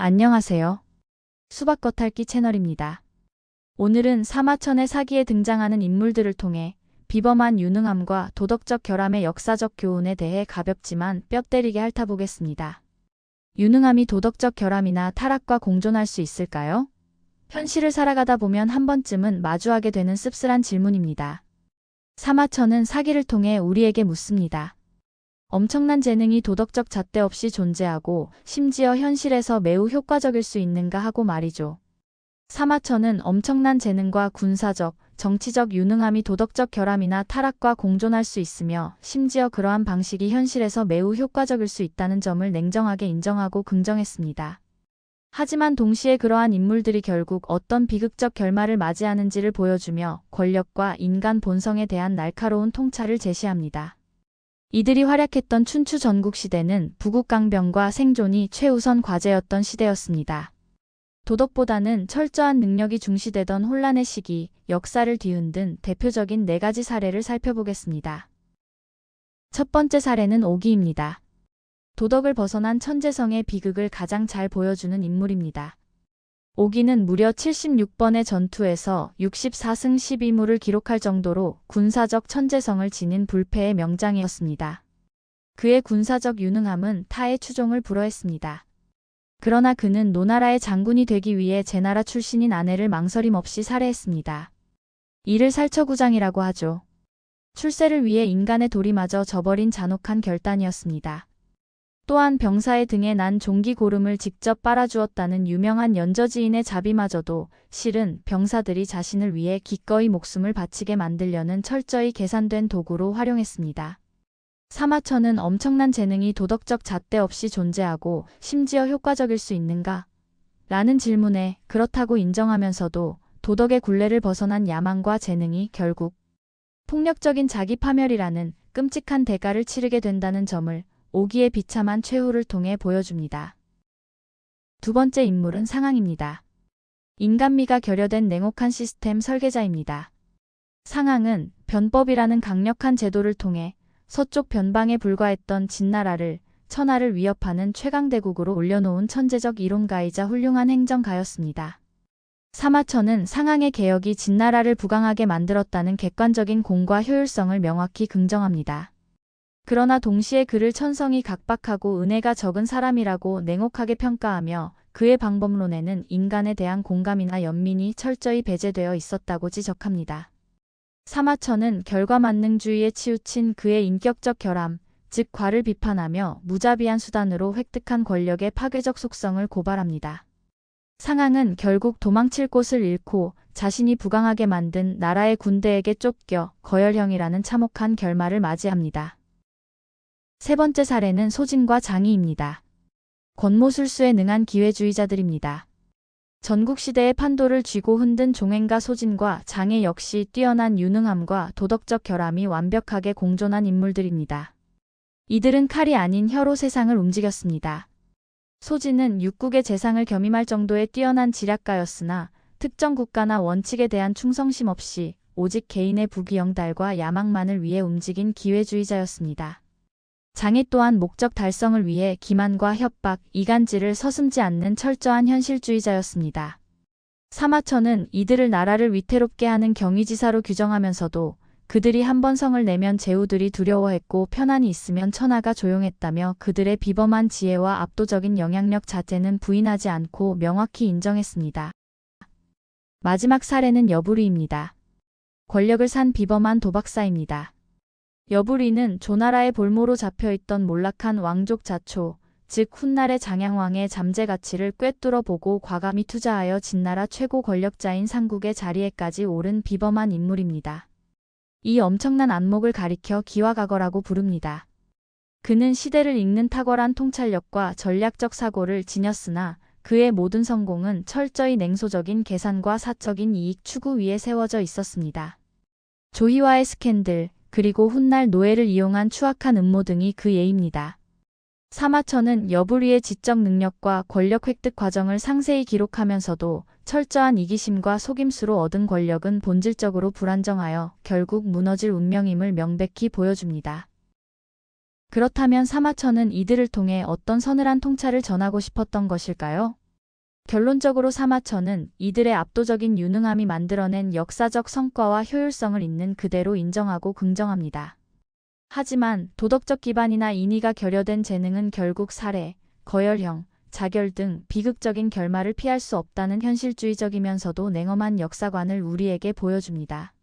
안녕하세요. 수박 겉핥기 채널입니다. 오늘은 사마천의 사기에 등장하는 인물들을 통해 비범한 유능함과 도덕적 결함의 역사적 교훈에 대해 가볍지만 뼈 때리게 핥아보겠습니다. 유능함이 도덕적 결함이나 타락과 공존할 수 있을까요? 현실을 살아가다 보면 한 번쯤은 마주하게 되는 씁쓸한 질문입니다. 사마천은 사기를 통해 우리에게 묻습니다. 엄청난 재능이 도덕적 잣대 없이 존재하고 심지어 현실에서 매우 효과적일 수 있는가 하고 말이죠. 사마천은 엄청난 재능과 군사적, 정치적 유능함이 도덕적 결함이나 타락과 공존할 수 있으며 심지어 그러한 방식이 현실에서 매우 효과적일 수 있다는 점을 냉정하게 인정하고 긍정했습니다. 하지만 동시에 그러한 인물들이 결국 어떤 비극적 결말을 맞이하는지를 보여주며 권력과 인간 본성에 대한 날카로운 통찰을 제시합니다. 이들이 활약했던 춘추 전국시대는 부국강병과 생존이 최우선 과제였던 시대였습니다. 도덕보다는 철저한 능력이 중시되던 혼란의 시기, 역사를 뒤흔든 대표적인 4가지 사례를 살펴보겠습니다. 첫 번째 사례는 오기입니다. 도덕을 벗어난 천재성의 비극을 가장 잘 보여주는 인물입니다. 오기는 무려 76번의 전투에서 64승 12무를 기록할 정도로 군사적 천재성을 지닌 불패의 명장이었습니다. 그의 군사적 유능함은 타의 추종을 불허했습니다. 그러나 그는 노나라의 장군이 되기 위해 제나라 출신인 아내를 망설임 없이 살해했습니다. 이를 살처구장이라고 하죠. 출세를 위해 인간의 도리마저 저버린 잔혹한 결단이었습니다. 또한 병사의 등에 난 종기고름을 직접 빨아주었다는 유명한 연저지인의 자비마저도 실은 병사들이 자신을 위해 기꺼이 목숨을 바치게 만들려는 철저히 계산된 도구로 활용했습니다. 사마천은 엄청난 재능이 도덕적 잣대 없이 존재하고 심지어 효과적일 수 있는가? 라는 질문에 그렇다고 인정하면서도 도덕의 굴레를 벗어난 야망과 재능이 결국 폭력적인 자기 파멸이라는 끔찍한 대가를 치르게 된다는 점을 오기의 비참한 최후를 통해 보여줍니다. 두 번째 인물은 상항입니다. 인간미가 결여된 냉혹한 시스템 설계자입니다. 상항은 변법이라는 강력한 제도를 통해 서쪽 변방에 불과했던 진나라를 천하를 위협하는 최강대국으로 올려놓은 천재적 이론가이자 훌륭한 행정가였습니다. 사마천은 상항의 개혁이 진나라를 부강하게 만들었다는 객관적인 공과 효율성을 명확히 긍정합니다. 그러나 동시에 그를 천성이 각박하고 은혜가 적은 사람이라고 냉혹하게 평가하며 그의 방법론에는 인간에 대한 공감이나 연민이 철저히 배제되어 있었다고 지적합니다. 사마천은 결과만능주의에 치우친 그의 인격적 결함, 즉 과를 비판하며 무자비한 수단으로 획득한 권력의 파괴적 속성을 고발합니다. 상항은 결국 도망칠 곳을 잃고 자신이 부강하게 만든 나라의 군대에게 쫓겨 거열형이라는 참혹한 결말을 맞이합니다. 세 번째 사례는 소진과 장의입니다. 권모술수에 능한 기회주의자들입니다. 전국시대의 판도를 쥐고 흔든 종행가 소진과 장의 역시 뛰어난 유능함과 도덕적 결함이 완벽하게 공존한 인물들입니다. 이들은 칼이 아닌 혀로 세상을 움직였습니다. 소진은 육국의 재상을 겸임할 정도의 뛰어난 지략가였으나 특정 국가나 원칙에 대한 충성심 없이 오직 개인의 부귀영달과 야망만을 위해 움직인 기회주의자였습니다. 장의 또한 목적 달성을 위해 기만과 협박, 이간질을 서슴지 않는 철저한 현실주의자였습니다. 사마천은 이들을 나라를 위태롭게 하는 경위지사로 규정하면서도 그들이 한번 성을 내면 제후들이 두려워했고 편안히 있으면 천하가 조용했다며 그들의 비범한 지혜와 압도적인 영향력 자체는 부인하지 않고 명확히 인정했습니다. 마지막 사례는 여부리입니다. 권력을 산 비범한 도박사입니다. 여부리는 조나라의 볼모로 잡혀있던 몰락한 왕족 자초, 즉 훗날의 장양왕의 잠재 가치를 꿰뚫어 보고 과감히 투자하여 진나라 최고 권력자인 상국의 자리에까지 오른 비범한 인물입니다. 이 엄청난 안목을 가리켜 기와각어라고 부릅니다. 그는 시대를 읽는 탁월한 통찰력과 전략적 사고를 지녔으나 그의 모든 성공은 철저히 냉소적인 계산과 사적인 이익 추구 위에 세워져 있었습니다. 조희와의 스캔들, 그리고 훗날 노예를 이용한 추악한 음모 등이 그 예입니다. 사마천은 여부리의 지적 능력과 권력 획득 과정을 상세히 기록하면서도 철저한 이기심과 속임수로 얻은 권력은 본질적으로 불안정하여 결국 무너질 운명임을 명백히 보여줍니다. 그렇다면 사마천은 이들을 통해 어떤 서늘한 통찰을 전하고 싶었던 것일까요? 결론적으로 사마천은 이들의 압도적인 유능함이 만들어낸 역사적 성과와 효율성을 있는 그대로 인정하고 긍정합니다. 하지만 도덕적 기반이나 인의가 결여된 재능은 결국 살해, 거열형, 자결 등 비극적인 결말을 피할 수 없다는 현실주의적이면서도 냉엄한 역사관을 우리에게 보여줍니다.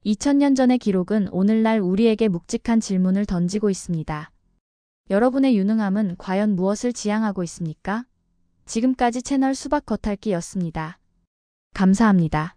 2000년 전의 기록은 오늘날 우리에게 묵직한 질문을 던지고 있습니다. 여러분의 유능함은 과연 무엇을 지향하고 있습니까? 지금까지 채널 수박 겉핥기였습니다. 감사합니다.